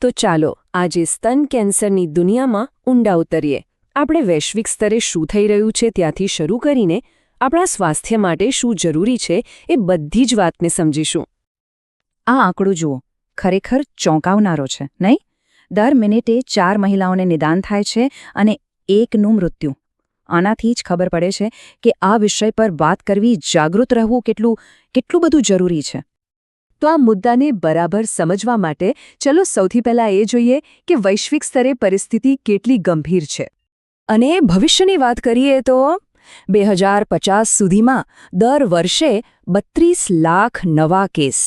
તો ચાલો આજે સ્તન કેન્સરની દુનિયામાં ઊંડા ઉતરીએ. આપણે વૈશ્વિક સ્તરે શું થઈ રહ્યું છે ત્યાંથી શરૂ કરીને આપણા સ્વાસ્થ્ય માટે શું જરૂરી છે એ બધી જ વાતને સમજીશું. આ આંકડો જુઓ, ખરેખર ચોંકાવનારો છે, નહીં? દર મિનિટે 4 મહિલાઓને નિદાન થાય છે અને 1નું મૃત્યુ. આનાથી જ ખબર પડે છે કે આ વિષય પર વાત કરવી, જાગૃત રહેવું કેટલું બધું જરૂરી છે. તો આ મુદ્દાને બરાબર સમજવા માટે ચલો સૌથી પહેલાં એ જોઈએ કે વૈશ્વિક સ્તરે પરિસ્થિતિ કેટલી ગંભીર છે. અને ભવિષ્યની વાત કરીએ તો 2050 સુધીમાં દર વર્ષે 32 લાખ નવા કેસ.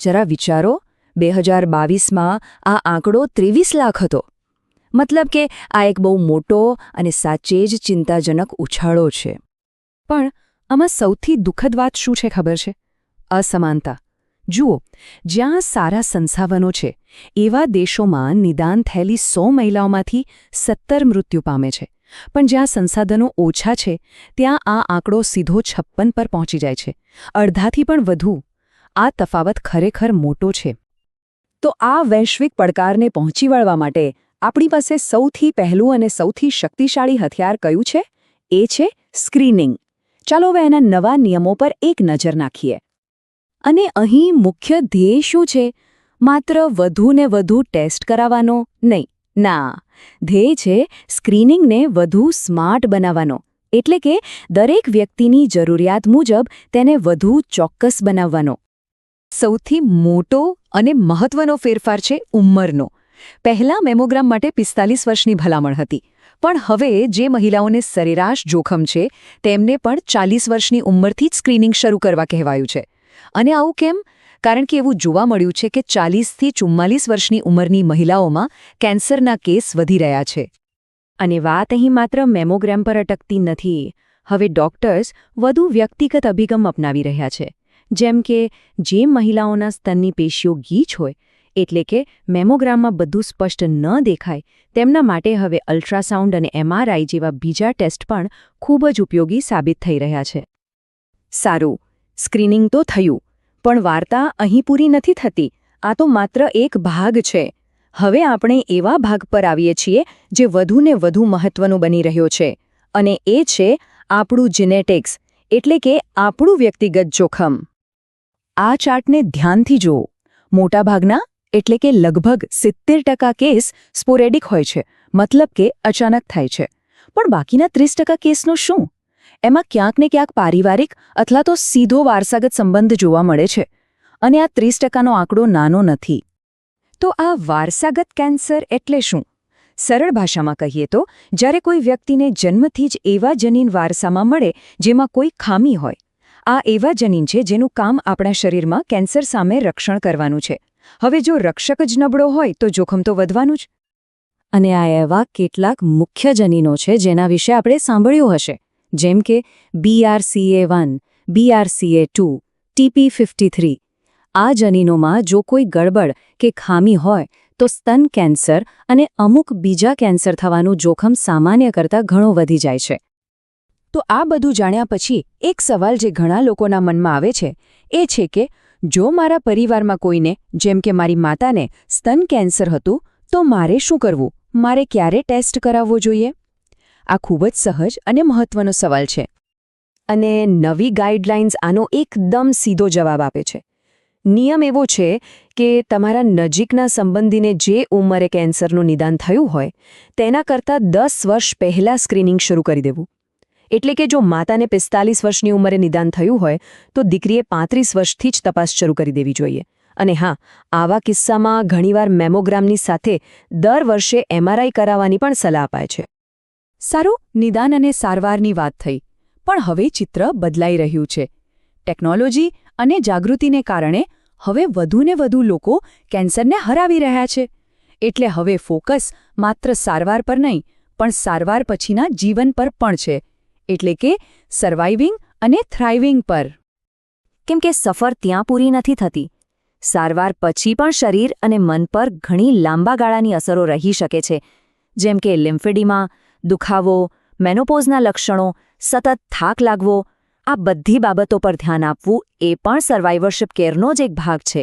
જરા વિચારો, 2022માં આ આંકડો 23 લાખ હતો. મતલબ કે આ એક બહુ મોટો અને સાચે જ ચિંતાજનક ઉછાળો છે. પણ આમાં સૌથી દુઃખદ વાત શું છે ખબર છે? અસમાનતા. જુઓ, જ્યાં સારા સંસાધનો છે એવા દેશોમાં નિદાન થયેલી 100 મહિલાઓમાંથી 17 મૃત્યુ પામે છે. પણ જ્યાં સંસાધનો ઓછા છે ત્યાં આ આંકડો સીધો 56 પર પહોંચી જાય છે, અડધાથી પણ વધુ. આ તફાવત ખરેખર મોટો છે. તો આ વૈશ્વિક પડકારને પહોંચી વળવા માટે આપણી પાસે સૌથી પહેલું અને સૌથી શક્તિશાળી હથિયાર કયું છે? એ છે સ્ક્રીનિંગ. ચાલો હવે એના નવા નિયમો પર એક નજર નાખીએ. અને અહીં મુખ્ય ધ્યેય શું છે? માત્ર વધુ ને વધુ ટેસ્ટ કરાવવાનો નહીં. ના, ધ્યેય છે સ્ક્રીનિંગને વધુ સ્માર્ટ બનાવવાનો. એટલે કે દરેક વ્યક્તિની જરૂરિયાત મુજબ તેને વધુ ચોક્કસ બનાવવાનો. સૌથી મોટો અને મહત્વનો ફેરફાર છે ઉંમરનો. પહેલાં મેમોગ્રામ માટે 45 વર્ષની ભલામણ હતી. પણ હવે જે મહિલાઓને સરેરાશ જોખમ છે તેમને પણ 40 વર્ષની ઉંમરથી જ સ્ક્રીનિંગ શરૂ કરવા કહેવાયું છે. અને આવું કેમ? કારણ કે એવું જોવા મળ્યું છે કે 40થી 44 વર્ષની ઉંમરની મહિલાઓમાં કેન્સરના કેસ વધી રહ્યા છે. અને વાત અહીં માત્ર મેમોગ્રામ પર અટકતી નથી. હવે ડોક્ટર્સ વધુ વ્યક્તિગત અભિગમ અપનાવી રહ્યા છે. જેમ કે જે મહિલાઓના સ્તનની પેશીઓ ગીચ હોય, એટલે કે મેમોગ્રામમાં બધું સ્પષ્ટ ન દેખાય, તેમના માટે હવે અલ્ટ્રાસાઉન્ડ અને MRI જેવા બીજા ટેસ્ટ પણ ખૂબ જ ઉપયોગી સાબિત થઈ રહ્યા છે. સારું, સ્ક્રીનિંગ તો થયું, પણ વાર્તા અહીં પૂરી નથી થતી. આ તો માત્ર એક ભાગ છે. હવે આપણે એવા ભાગ પર આવીએ છીએ જે વધુને વધુ મહત્વનું બની રહ્યો છે. અને એ છે આપણું જીનેટિક્સ, એટલે કે આપણું વ્યક્તિગત જોખમ. આ ચાર્ટને ધ્યાનથી જુઓ. મોટાભાગના, એટલે કે લગભગ 70% કેસ સ્પોરેડિક હોય છે, મતલબ કે અચાનક થાય છે. પણ બાકીના 30% કેસનું શું? એમાં ક્યાંક ને ક્યાંક પારિવારિક અથવા તો સીધો વારસાગત સંબંધ જોવા મળે છે. અને આ 30%નો આંકડો નાનો નથી. તો આ વારસાગત કેન્સર એટલે શું? સરળ ભાષામાં કહીએ તો જ્યારે કોઈ વ્યક્તિને જન્મથી જ એવા જનીન વારસામાં મળે જેમાં કોઈ ખામી હોય. આ એવા જનીન છે જેનું કામ આપણા શરીરમાં કેન્સર સામે રક્ષણ કરવાનું છે. હવે જો રક્ષક જ નબળો હોય તો જોખમ તો વધવાનું જ. અને આ એવા કેટલાક મુખ્ય જનીનો છે જેના વિશે આપણે સાંભળ્યું હશે, જેમ કે BRCA1, BRCA2, TP53. આ જનીનોમાં જો કોઈ ગડબડ કે ખામી હોય તો સ્તન કેન્સર અને અમુક બીજા કેન્સર થવાનું જોખમ સામાન્ય કરતાં ઘણો વધી જાય છે. તો આ બધું જાણ્યા પછી એક સવાલ જે ઘણા લોકોના મનમાં આવે છે એ છે કે જો મારા પરિવારમાં કોઈને, જેમ કે મારી માતાને, સ્તન કેન્સર હતું તો મારે શું કરવું? મારે ક્યારે ટેસ્ટ કરાવવો જોઈએ? આ ખૂબ જ સહજ અને મહત્વનો સવાલ છે. અને નવી ગાઈડલાઇન્સ આનો એકદમ સીધો જવાબ આપે છે. નિયમ એવો છે કે તમારા નજીકના સંબંધીને જે ઉંમરે કેન્સરનું નિદાન થયું હોય તેના કરતાં 10 વર્ષ પહેલાં સ્ક્રીનિંગ શરૂ કરી દેવું. એટલે કે જો માતાને 45 વર્ષની ઉંમરે નિદાન થયું હોય તો દીકરીએ 35 વર્ષથી જ તપાસ શરૂ કરી દેવી જોઈએ. અને હા, આવા કિસ્સામાં ઘણીવાર મેમોગ્રામની સાથે દર વર્ષે MRI કરાવવાની પણ સલાહ અપાય છે. સારું, નિદાન અને સારવારની વાત થઈ. પણ હવે ચિત્ર બદલાઈ રહ્યું છે. ટેકનોલોજી અને જાગૃતિને કારણે હવે વધુને વધુ લોકો કેન્સરને હરાવી રહ્યા છે. એટલે હવે ફોકસ માત્ર સારવાર પર નહીં, પણ સારવાર પછીના જીવન પર પણ છે. એટલે કે સર્વાઇવિંગ અને થ્રાઇવિંગ પર. કેમ કે સફર ત્યાં પૂરી નથી થતી. સારવાર પછી પણ શરીર અને મન પર ઘણી લાંબા ગાળાની અસરો રહી શકે છે, જેમ કે લિમ્ફેડિમા, દુખાવો, મેનોપોઝના લક્ષણો, સતત થાક લાગવો. આ બધી બાબતો પર ધ્યાન આપવું એ પણ સર્વાઇવરશિપ કેરનો જ એક ભાગ છે.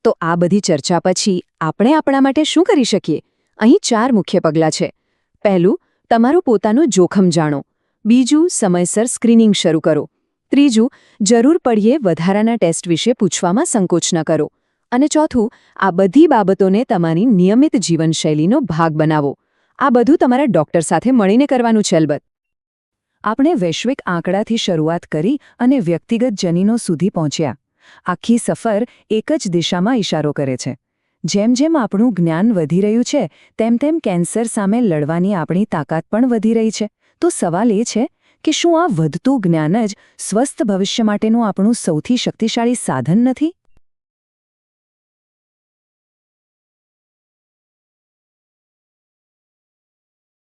તો આ બધી ચર્ચા પછી આપણે આપણા માટે શું કરી શકીએ? અહીં 4 મુખ્ય પગલાં છે. પહેલું, તમારું પોતાનું જોખમ જાણો. બીજું, સમયસર સ્ક્રીનિંગ શરૂ કરો. ત્રીજું, જરૂર પડીએ વધારાના ટેસ્ટ વિશે પૂછવામાં સંકોચ ન કરો. અને ચોથું, આ બધી બાબતોને તમારી નિયમિત જીવનશૈલીનો ભાગ બનાવો. આ બધું તમારા ડોક્ટર સાથે મળીને કરવાનું છે અલબત્ત. આપણે વૈશ્વિક આંકડાથી શરૂઆત કરી અને વ્યક્તિગત જનીનો સુધી પહોંચ્યા. આખી સફર એક જ દિશામાં ઇશારો કરે છે. જેમ જેમ આપણું જ્ઞાન વધી રહ્યું છે તેમ તેમ કેન્સર સામે લડવાની આપણી તાકાત પણ વધી રહી છે. તો સવાલ એ છે કે શું આ વધતું જ્ઞાન જ સ્વસ્થ ભવિષ્ય માટેનું આપણું સૌથી શક્તિશાળી સાધન નથી?